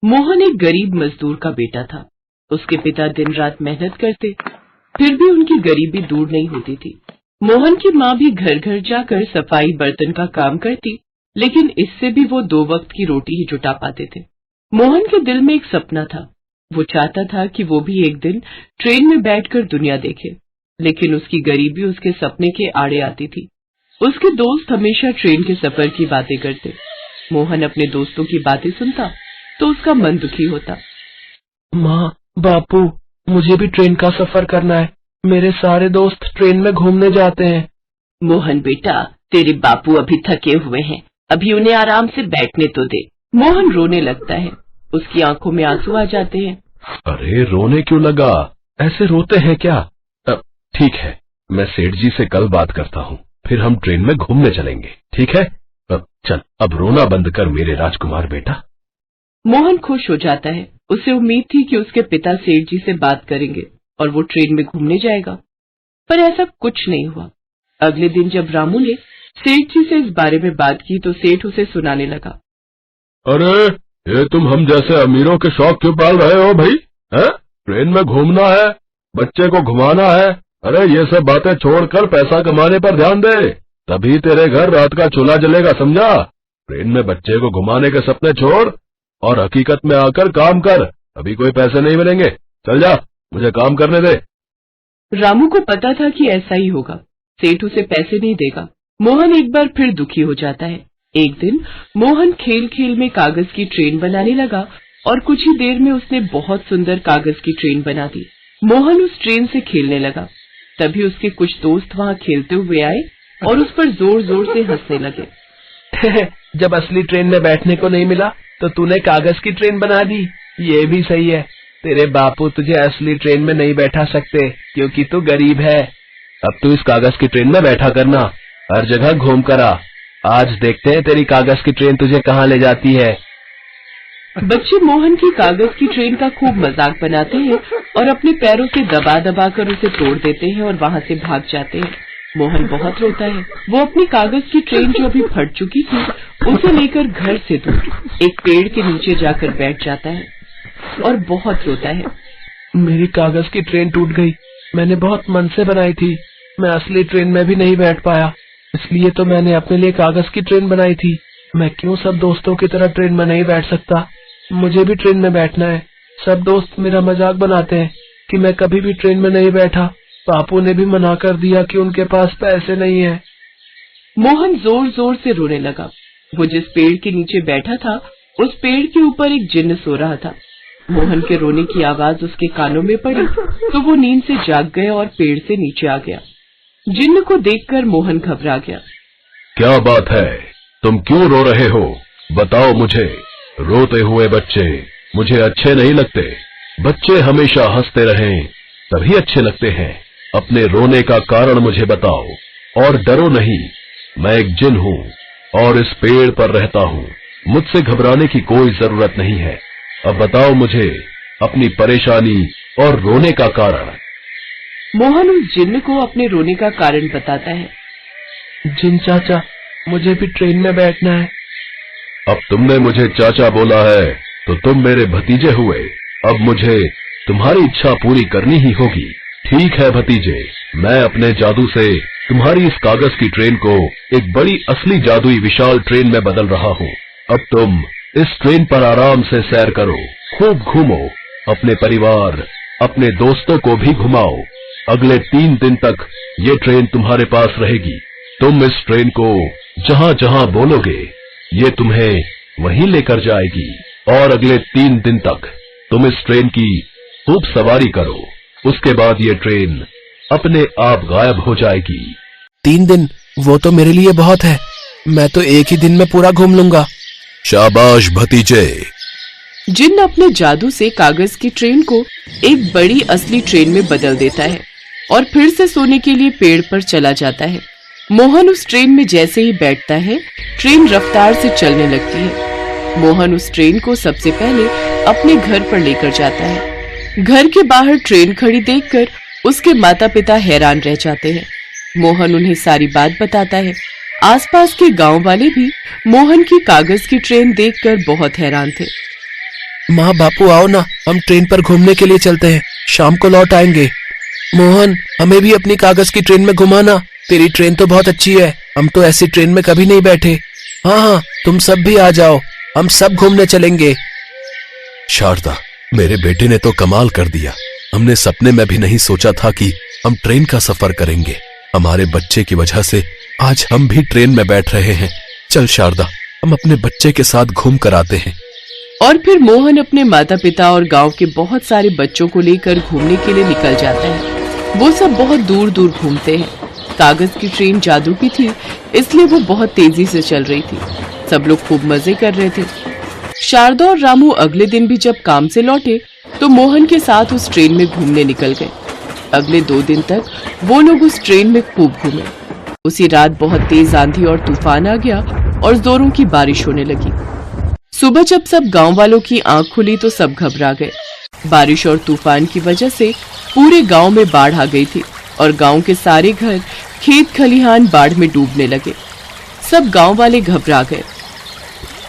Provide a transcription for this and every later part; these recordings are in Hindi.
मोहन एक गरीब मजदूर का बेटा था। उसके पिता दिन रात मेहनत करते, फिर भी उनकी गरीबी दूर नहीं होती थी। मोहन की माँ भी घर घर जाकर सफाई बर्तन का काम करती, लेकिन इससे भी वो 2 वक्त की रोटी ही जुटा पाते थे। मोहन के दिल में एक सपना था। वो चाहता था कि वो भी एक दिन ट्रेन में बैठकर दुनिया देखे, लेकिन उसकी गरीबी उसके सपने के आड़े आती थी। उसके दोस्त हमेशा ट्रेन के सफर की बातें करते। मोहन अपने दोस्तों की बातें सुनता तो उसका मन दुखी होता। माँ, बापू, मुझे भी ट्रेन का सफर करना है। मेरे सारे दोस्त ट्रेन में घूमने जाते हैं। मोहन बेटा, तेरे बापू अभी थके हुए हैं, अभी उन्हें आराम से बैठने तो दे। मोहन रोने लगता है। उसकी आंखों में आंसू आ जाते हैं। अरे रोने क्यों लगा? ऐसे रोते हैं क्या? ठीक है, मैं सेठ जी से कल बात करता हूँ, फिर हम ट्रेन में घूमने चलेंगे, ठीक है? चल, अब रोना बंद कर मेरे राजकुमार बेटा। मोहन खुश हो जाता है। उसे उम्मीद थी कि उसके पिता सेठ जी से बात करेंगे और वो ट्रेन में घूमने जाएगा, पर ऐसा कुछ नहीं हुआ। अगले दिन जब रामू ने सेठ जी से इस बारे में बात की तो सेठ उसे सुनाने लगा। अरे ये तुम हम जैसे अमीरों के शौक क्यों पाल रहे हो भाई? ट्रेन में घूमना है, बच्चे को घुमाना है। अरे ये सब बातें छोड़कर पैसा कमाने पर ध्यान दे, तभी तेरे घर रात का चूल्हा जलेगा, समझा? ट्रेन में बच्चे को घुमाने के सपने छोड़ और हकीकत में आकर काम कर। अभी कोई पैसे नहीं मिलेंगे, चल जा, मुझे काम करने दे। रामू को पता था कि ऐसा ही होगा। सेठ उसे पैसे नहीं देगा। मोहन एक बार फिर दुखी हो जाता है। एक दिन मोहन खेल खेल में कागज की ट्रेन बनाने लगा और कुछ ही देर में उसने बहुत सुंदर कागज की ट्रेन बना दी। मोहन उस ट्रेन से खेलने लगा। तभी उसके कुछ दोस्त वहाँ खेलते हुए आए और उस पर जोर जोर से हंसने लगे। जब असली ट्रेन में बैठने को नहीं मिला तो तूने कागज की ट्रेन बना दी। ये भी सही है। तेरे बापू तुझे असली ट्रेन में नहीं बैठा सकते क्योंकि तू गरीब है। अब तू इस कागज की ट्रेन में बैठा करना, हर जगह घूम कर आ। आज देखते हैं तेरी कागज की ट्रेन तुझे कहाँ ले जाती है। बच्चे मोहन की कागज की ट्रेन का खूब मजाक बनाते हैं और अपने पैरों से दबा दबा कर उसे तोड़ देते हैं और वहाँ से भाग जाते हैं। मोहन बहुत रोता है। वो अपनी कागज की ट्रेन जो अभी फट चुकी थी उसे लेकर घर से दूर एक पेड़ के नीचे जाकर बैठ जाता है और बहुत रोता है। मेरी कागज की ट्रेन टूट गई। मैंने बहुत मन से बनाई थी। मैं असली ट्रेन में भी नहीं बैठ पाया, इसलिए तो मैंने अपने लिए कागज की ट्रेन बनाई थी। मैं क्यों सब दोस्तों की तरह ट्रेन में नहीं बैठ सकता? मुझे भी ट्रेन में बैठना है। सब दोस्त मेरा मजाक बनाते हैं कि मैं कभी भी ट्रेन में नहीं बैठा। बापू ने भी मना कर दिया कि उनके पास पैसे नहीं है। मोहन जोर जोर से रोने लगा। वो जिस पेड़ के नीचे बैठा था उस पेड़ के ऊपर एक जिन्न सो रहा था। मोहन के रोने की आवाज उसके कानों में पड़ी तो वो नींद से जाग गया और पेड़ से नीचे आ गया। जिन्न को देखकर मोहन घबरा गया। क्या बात है? तुम क्यों रो रहे हो? बताओ मुझे। रोते हुए बच्चे मुझे अच्छे नहीं लगते। बच्चे हमेशा हंसते रहें तभी अच्छे लगते हैं। अपने रोने का कारण मुझे बताओ और डरो नहीं। मैं एक जिन हूँ और इस पेड़ पर रहता हूँ। मुझसे घबराने की कोई जरूरत नहीं है। अब बताओ मुझे अपनी परेशानी और रोने का कारण। मोहन उस जिन्न को अपने रोने का कारण बताता है। जिन चाचा, मुझे भी ट्रेन में बैठना है। अब तुमने मुझे चाचा बोला है तो तुम मेरे भतीजे हुए। अब मुझे तुम्हारी इच्छा पूरी करनी ही होगी। ठीक है भतीजे, मैं अपने जादू से तुम्हारी इस कागज की ट्रेन को एक बड़ी असली जादुई विशाल ट्रेन में बदल रहा हूँ। अब तुम इस ट्रेन पर आराम से सैर करो, खूब घूमो, अपने परिवार, अपने दोस्तों को भी घुमाओ। अगले 3 दिन तक ये ट्रेन तुम्हारे पास रहेगी। तुम इस ट्रेन को जहाँ जहाँ बोलोगे ये तुम्हें वहीं लेकर जाएगी और अगले 3 दिन तक तुम इस ट्रेन की खूब सवारी करो। उसके बाद ये ट्रेन अपने आप गायब हो जाएगी। 3 दिन? वो तो मेरे लिए बहुत है। मैं तो एक ही दिन में पूरा घूम लूंगा। शाबाश भतीजे। जिन्न अपने जादू से कागज की ट्रेन को एक बड़ी असली ट्रेन में बदल देता है और फिर से सोने के लिए पेड़ पर चला जाता है। मोहन उस ट्रेन में जैसे ही बैठता है ट्रेन रफ्तार से चलने लगती है। मोहन उस ट्रेन को सबसे पहले अपने घर पर लेकर जाता है। घर के बाहर ट्रेन खड़ी देखकर उसके माता पिता हैरान रह जाते हैं। मोहन उन्हें सारी बात बताता है। आसपास के गांव वाले भी मोहन की कागज की ट्रेन देखकर बहुत हैरान थे। माँ बापू आओ ना, हम ट्रेन पर घूमने के लिए चलते हैं, शाम को लौट आएंगे। मोहन, हमें भी अपनी कागज की ट्रेन में घुमाना, तेरी ट्रेन तो बहुत अच्छी है, हम तो ऐसी ट्रेन में कभी नहीं बैठे। हाँ हाँ, तुम सब भी आ जाओ, हम सब घूमने चलेंगे। शारदा, मेरे बेटे ने तो कमाल कर दिया। हमने सपने में भी नहीं सोचा था कि हम ट्रेन का सफर करेंगे। हमारे बच्चे की वजह से आज हम भी ट्रेन में बैठ रहे हैं। चल शारदा, हम अपने बच्चे के साथ घूम कर आते हैं। और फिर मोहन अपने माता पिता और गांव के बहुत सारे बच्चों को लेकर घूमने के लिए निकल जाता है। वो सब बहुत दूर दूर घूमते हैं। कागज की ट्रेन जादू की थी, इसलिए वो बहुत तेजी से चल रही थी। सब लोग खूब मजे कर रहे थे। शारदा और रामू अगले दिन भी जब काम से लौटे तो मोहन के साथ उस ट्रेन में घूमने निकल गए। अगले 2 दिन तक वो लोग उस ट्रेन में खूब घूमे। उसी रात बहुत तेज आंधी और तूफान आ गया और जोरों की बारिश होने लगी। सुबह जब सब गांव वालों की आंख खुली तो सब घबरा गए। बारिश और तूफान की वजह से पूरे गांव में बाढ़ आ गई थी और गांव के सारे घर, खेत खलिहान बाढ़ में डूबने लगे। सब गांव वाले घबरा गए।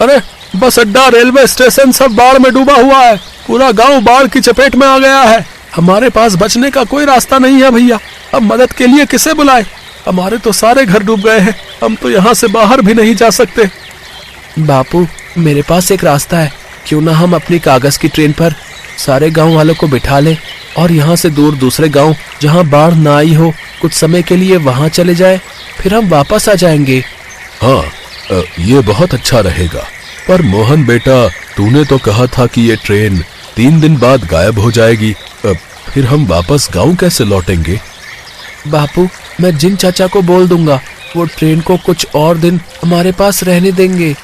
अरे, बस अड्डा, रेलवे स्टेशन सब बाढ़ में डूबा हुआ है। पूरा गांव बाढ़ की चपेट में आ गया है। हमारे पास बचने का कोई रास्ता नहीं है भैया। अब मदद के लिए किसे बुलाए? हमारे तो सारे घर डूब गए हैं। हम तो यहाँ से बाहर भी नहीं जा सकते। बापू, मेरे पास एक रास्ता है। क्यों ना हम अपनी कागज की ट्रेन पर सारे गांव वालों को बिठा लें और यहाँ से दूर दूसरे गांव जहाँ बाढ़ ना आई हो, कुछ समय के लिए वहाँ चले जाएं, फिर हम वापस आ जाएंगे। हाँ, ये बहुत अच्छा रहेगा। पर मोहन बेटा, तूने तो कहा था कि ये ट्रेन 3 दिन बाद गायब हो जाएगी। फिर हम वापस गांव कैसे लौटेंगे? बापू, मैं जिन चाचा को बोल दूंगा, वो ट्रेन को कुछ और दिन हमारे पास रहने देंगे।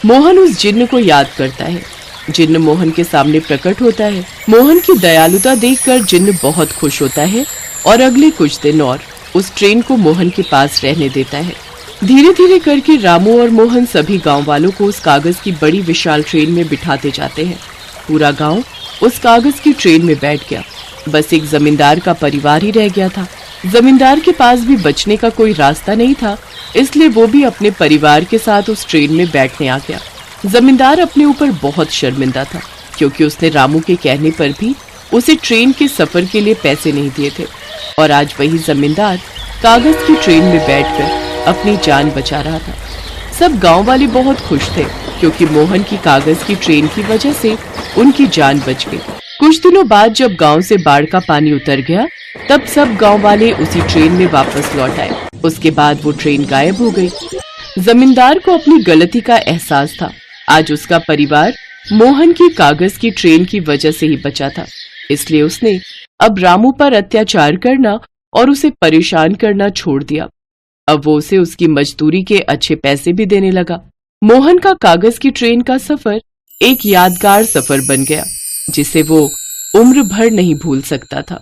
मोहन उस जिन्न को याद करता है। जिन्न मोहन के सामने प्रकट होता है। मोहन की दयालुता देखकर जिन्न बहुत खुश होता है और अगले कुछ दिन और उस ट्रेन को मोहन के पास रहने देता है। धीरे धीरे करके रामू और मोहन सभी गांव वालों को उस कागज की बड़ी विशाल ट्रेन में बिठाते जाते हैं। पूरा गांव उस कागज की ट्रेन में बैठ गया। बस एक जमींदार का परिवार ही रह गया था। जमींदार के पास भी बचने का कोई रास्ता नहीं था, इसलिए वो भी अपने परिवार के साथ उस ट्रेन में बैठने आ गया। जमींदार अपने ऊपर बहुत शर्मिंदा था, क्योंकि उसने रामू के कहने पर भी उसे ट्रेन के सफर के लिए पैसे नहीं दिए थे और आज वही जमींदार कागज की ट्रेन में बैठकर अपनी जान बचा रहा था। सब गांव वाले बहुत खुश थे, क्योंकि मोहन की कागज की ट्रेन की वजह से उनकी जान बच गई। कुछ दिनों बाद जब गांव से बाढ़ का पानी उतर गया, तब सब गांव वाले उसी ट्रेन में वापस लौट आए। उसके बाद वो ट्रेन गायब हो गई। जमींदार को अपनी गलती का एहसास था। आज उसका परिवार मोहन की कागज की ट्रेन की वजह से ही बचा था, इसलिए उसने अब रामू पर अत्याचार करना और उसे परेशान करना छोड़ दिया। अब वो उसे उसकी मजदूरी के अच्छे पैसे भी देने लगा। मोहन का कागज की ट्रेन का सफर एक यादगार सफर बन गया, जिसे वो उम्र भर नहीं भूल सकता था।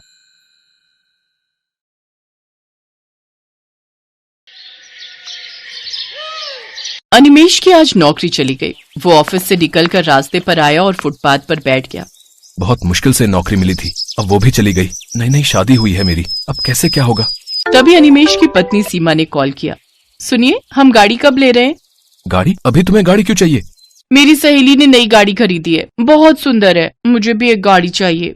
अनिमेश की आज नौकरी चली गई। वो ऑफिस से निकलकर रास्ते पर आया और फुटपाथ पर बैठ गया। बहुत मुश्किल से नौकरी मिली थी, अब वो भी चली गई। नई नई शादी हुई है मेरी, अब कैसे क्या होगा? तभी अनिमेश की पत्नी सीमा ने कॉल किया। सुनिए, हम गाड़ी कब ले रहे हैं? गाड़ी? अभी तुम्हें गाड़ी क्यों चाहिए? मेरी सहेली ने नई गाड़ी खरीदी है, बहुत सुंदर है, मुझे भी एक गाड़ी चाहिए।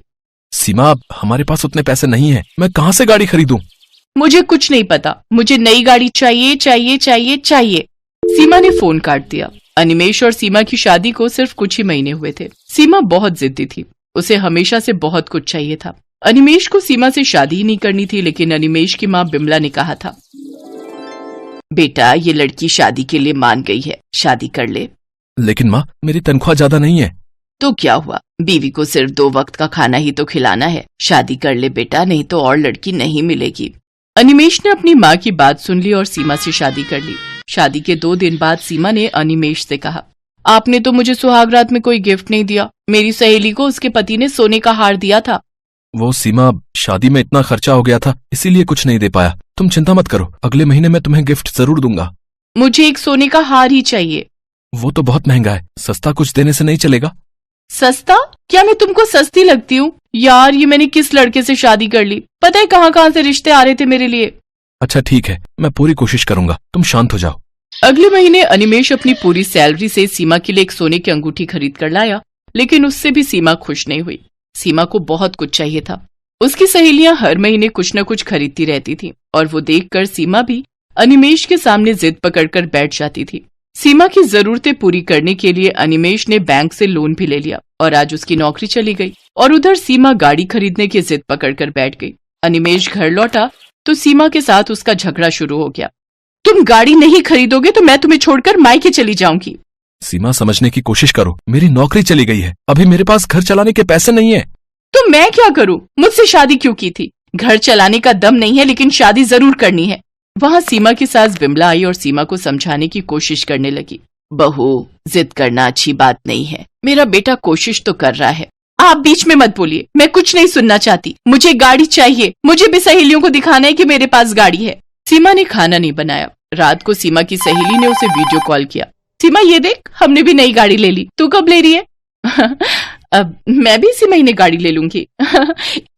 सीमा, हमारे पास उतने पैसे नहीं है, मैं कहाँ से गाड़ी खरीदूं? मुझे कुछ नहीं पता, मुझे नई गाड़ी चाहिए चाहिए चाहिए चाहिए। सीमा ने फोन काट दिया। अनिमेश और सीमा की शादी को सिर्फ कुछ ही महीने हुए थे। सीमा बहुत जिद्दी थी, उसे हमेशा से बहुत कुछ चाहिए था। अनिमेश को सीमा से शादी ही नहीं करनी थी, लेकिन अनिमेश की माँ बिमला ने कहा था, बेटा ये लड़की शादी के लिए मान गई है, शादी कर ले। लेकिन माँ, मेरी तनख्वाह ज्यादा नहीं है। तो क्या हुआ, बीवी को सिर्फ 2 वक्त का खाना ही तो खिलाना है। शादी कर ले बेटा, नहीं तो और लड़की नहीं मिलेगी। अनिमेश ने अपनी माँ की बात सुन ली और सीमा से शादी कर ली। शादी के 2 दिन बाद सीमा ने अनिमेश से कहा, आपने तो मुझे सुहागरात में कोई गिफ्ट नहीं दिया। मेरी सहेली को उसके पति ने सोने का हार दिया था। वो सीमा, शादी में इतना खर्चा हो गया था, इसीलिए कुछ नहीं दे पाया। तुम चिंता मत करो, अगले महीने मैं तुम्हें गिफ्ट जरूर दूंगा। मुझे एक सोने का हार ही चाहिए। वो तो बहुत महंगा है, सस्ता कुछ देने से नहीं चलेगा? सस्ता? क्या मैं तुमको सस्ती लगती हूँ? यार, ये मैंने किस लड़के से शादी कर ली, पता है कहाँ कहाँ से रिश्ते आ रहे थे मेरे लिए। अच्छा ठीक है, मैं पूरी कोशिश करूंगा, तुम शांत हो जाओ। अगले महीने अनिमेश अपनी पूरी सैलरी से सीमा के लिए एक सोने की अंगूठी खरीद कर लाया लेकिन उससे भी सीमा खुश नहीं हुई। सीमा को बहुत कुछ चाहिए था। उसकी सहेलियां हर महीने कुछ न कुछ खरीदती रहती थीं और वो देखकर सीमा भी अनिमेश के सामने जिद पकड़कर बैठ जाती थी। सीमा की जरूरतें पूरी करने के लिए अनिमेश ने बैंक से लोन भी ले लिया और आज उसकी नौकरी चली गई और उधर सीमा गाड़ी खरीदने की जिद पकड़कर बैठ गई। अनिमेश घर लौटा तो सीमा के साथ उसका झगड़ा शुरू हो गया। तुम गाड़ी नहीं खरीदोगे तो मैं तुम्हें छोड़कर मायके चली जाऊंगी। सीमा, समझने की कोशिश करो, मेरी नौकरी चली गई है, अभी मेरे पास घर चलाने के पैसे नहीं है। तो मैं क्या करूं? मुझसे शादी क्यों की थी? घर चलाने का दम नहीं है लेकिन शादी जरूर करनी है। वहां सीमा की सास बिमला आई और सीमा को समझाने की कोशिश करने लगी। बहू, जिद करना अच्छी बात नहीं है। मेरा बेटा कोशिश तो कर रहा है। आप बीच में मत बोलिए, मैं कुछ नहीं सुनना चाहती। मुझे गाड़ी चाहिए। मुझे भी सहेलियों को दिखाना है कि मेरे पास गाड़ी है। सीमा ने खाना नहीं बनाया। रात को सीमा की सहेली ने उसे वीडियो कॉल किया। सीमा, ये देख, हमने भी नई गाड़ी ले ली। तू कब ले रही है? अब मैं भी इसी महीने गाड़ी ले लूंगी।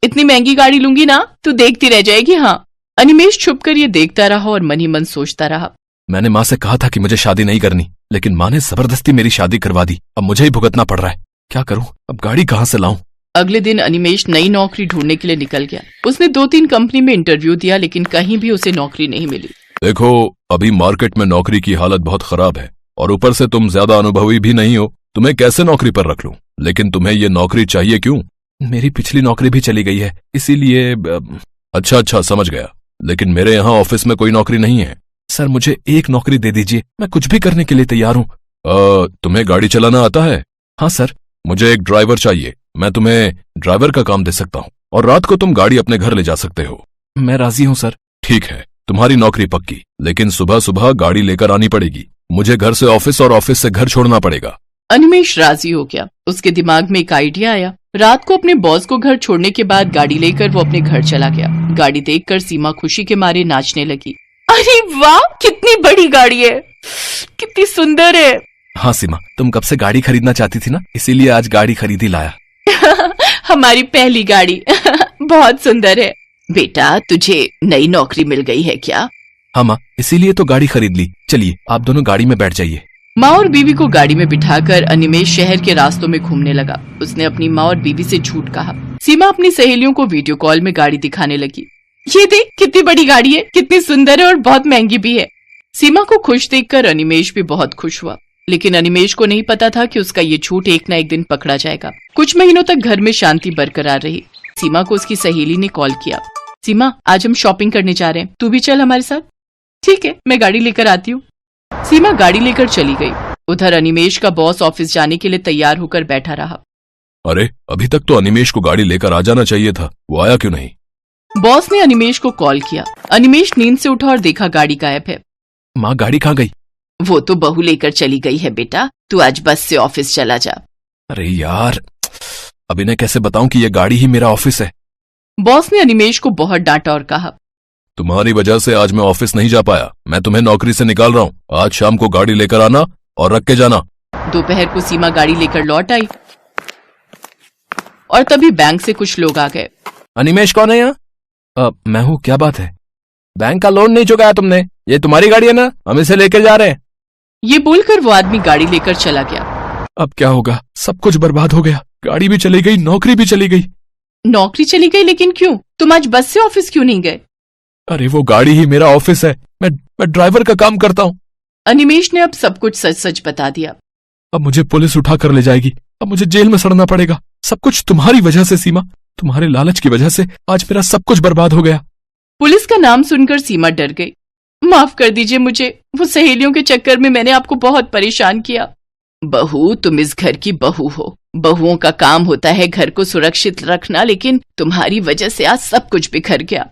इतनी महंगी गाड़ी लूंगी ना, तू देखती रह जाएगी। हाँ। अनिमेश छुपकर ये देखता रहा और मन ही मन सोचता रहा। मैंने माँ से कहा था कि मुझे शादी नहीं करनी, लेकिन माँ ने जबरदस्ती मेरी शादी करवा दी। अब मुझे ही भुगतना पड़ रहा है। क्या करूं? अब गाड़ी कहाँ से लाऊं? अगले दिन अनिमेश नई नौकरी ढूंढने के लिए निकल गया। उसने 2-3 कंपनी में इंटरव्यू दिया लेकिन कहीं भी उसे नौकरी नहीं मिली। देखो, अभी मार्केट में नौकरी की हालत बहुत खराब है और ऊपर से तुम ज्यादा अनुभवी भी नहीं हो। तुम्हें कैसे नौकरी पर रख लूं? लेकिन तुम्हें ये नौकरी चाहिए क्यों? मेरी पिछली नौकरी भी चली गई है, इसीलिए। अच्छा, समझ गया। लेकिन मेरे यहाँ ऑफिस में कोई नौकरी नहीं है। सर, मुझे एक नौकरी दे दीजिए, मैं कुछ भी करने के लिए तैयार हूँ। तुम्हें गाड़ी चलाना आता है? हाँ सर। मुझे एक ड्राइवर चाहिए। मैं तुम्हें ड्राइवर का काम दे सकता हूँ और रात को तुम गाड़ी अपने घर ले जा सकते हो। मैं राजी हूँ सर। ठीक है, तुम्हारी नौकरी पक्की, लेकिन सुबह सुबह गाड़ी लेकर आनी पड़ेगी। मुझे घर से ऑफिस और ऑफिस से घर छोड़ना पड़ेगा। अनिमेश राजी हो गया। उसके दिमाग में एक आइडिया आया। रात को अपने बॉस को घर छोड़ने के बाद गाड़ी लेकर वो अपने घर चला गया। गाड़ी देखकर सीमा खुशी के मारे नाचने लगी। अरे वाह, कितनी बड़ी गाड़ी है, कितनी सुंदर है। हाँ सीमा, तुम कब से गाड़ी खरीदना चाहती थी ना, इसीलिए आज गाड़ी खरीदी लाया। हमारी पहली गाड़ी। बहुत सुंदर है। बेटा, तुझे नई नौकरी मिल गई है क्या? हाँ माँ, इसीलिए तो गाड़ी खरीद ली। चलिए, आप दोनों गाड़ी में बैठ जाइए। माँ और बीवी को गाड़ी में बिठाकर अनिमेश शहर के रास्तों में घूमने लगा। उसने अपनी माँ और बीवी से झूठ कहा। सीमा अपनी सहेलियों को वीडियो कॉल में गाड़ी दिखाने लगी। ये देख, कितनी बड़ी गाड़ी है, कितनी सुंदर है और बहुत महंगी भी है। सीमा को खुश देखकर अनिमेश भी बहुत खुश हुआ, लेकिन अनिमेश को नहीं पता था कि उसका ये झूठ एक न एक दिन पकड़ा जाएगा। कुछ महीनों तक घर में शांति बरकरार रही। सीमा को उसकी सहेली ने कॉल किया। सीमा, आज हम शॉपिंग करने जा रहे हैं, तू भी चल हमारे साथ। ठीक है, मैं गाड़ी लेकर आती हूँ। सीमा गाड़ी लेकर चली गई। उधर अनिमेश का बॉस ऑफिस जाने के लिए तैयार होकर बैठा रहा। अरे, अभी तक तो अनिमेश को गाड़ी लेकर आ जाना चाहिए था, वो आया क्यों नहीं? बॉस ने अनिमेश को कॉल किया। अनिमेश नींद से उठा और देखा गाड़ी गायब है। माँ, गाड़ी कहाँ गई? वो तो बहू लेकर चली गई है बेटा, तू आज बस से ऑफिस चला जा। अरे यार, अब इन्हें कैसे बताऊं कि ये गाड़ी ही मेरा ऑफिस है? बॉस ने अनिमेश को बहुत डांटा और कहा, तुम्हारी वजह से आज मैं ऑफिस नहीं जा पाया। मैं तुम्हें नौकरी से निकाल रहा हूँ। आज शाम को गाड़ी लेकर आना और रख के जाना। दोपहर को सीमा गाड़ी लेकर लौट आई और तभी बैंक से कुछ लोग आ गए। अनिमेश कौन है यहाँ? मैं हूँ। क्या बात है? बैंक का लोन नहीं चुकाया तुमने? ये तुम्हारी गाड़ी है ना, हम इसे लेकर जा रहे हैं। ये बोलकर वो आदमी गाड़ी लेकर चला गया। अब क्या होगा? सब कुछ बर्बाद हो गया। गाड़ी भी चली गई, नौकरी भी चली गई। नौकरी चली गई, लेकिन क्यों? तुम आज बस से ऑफिस क्यों नहीं गए? अरे, वो गाड़ी ही मेरा ऑफिस है। मैं ड्राइवर का काम करता हूँ। अनिमेश ने अब सब कुछ सच सच बता दिया। अब मुझे पुलिस उठा कर ले जाएगी। अब मुझे जेल में सड़ना पड़ेगा। सब कुछ तुम्हारी वजह से सीमा, तुम्हारे लालच की वजह से आज मेरा सब कुछ बर्बाद हो गया। पुलिस का नाम सुनकर सीमा डर गई। माफ कर दीजिए मुझे, वो सहेलियों के चक्कर में मैंने आपको बहुत परेशान किया। बहू, तुम इस घर की बहू हो। बहुओं का काम होता है घर को सुरक्षित रखना, लेकिन तुम्हारी वजह से आज सब कुछ बिखर गया।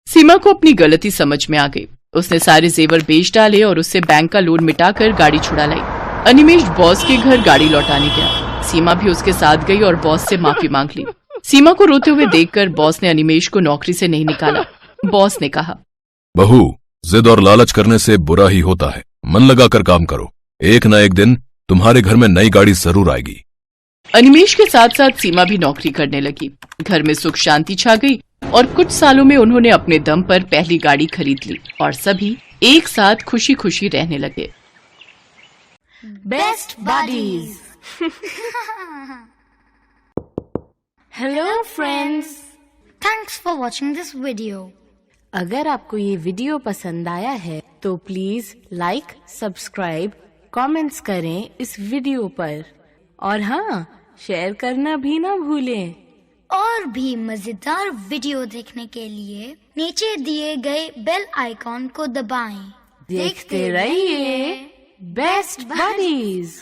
सीमा को अपनी गलती समझ में आ गई। उसने सारे जेवर बेच डाले और उससे बैंक का लोन मिटाकर गाड़ी छुड़ा लाई। अनिमेश बॉस के घर गाड़ी लौटाने गया। सीमा भी उसके साथ गई और बॉस से माफी मांग ली। सीमा को रोते हुए देखकर बॉस ने अनिमेश को नौकरी से नहीं निकाला। बॉस ने कहा, बहू, जिद और लालच करने से बुरा ही होता है। मन लगाकर काम करो, एक न एक दिन तुम्हारे घर में नई गाड़ी जरूर आएगी। अनिमेश के साथ साथ सीमा भी नौकरी करने लगी। घर में सुख शांति छा गई और कुछ सालों में उन्होंने अपने दम पर पहली गाड़ी खरीद ली और सभी एक साथ खुशी खुशी रहने लगे। Best buddies. Hello friends, Thanks for watching this video. अगर आपको ये वीडियो पसंद आया है तो प्लीज लाइक, सब्सक्राइब, कमेंट्स करें इस वीडियो पर और हाँ, शेयर करना भी ना भूलें। और भी मजेदार वीडियो देखने के लिए नीचे दिए गए बेल आइकॉन को दबाएं। देखते रहिए बेस्ट बडीज।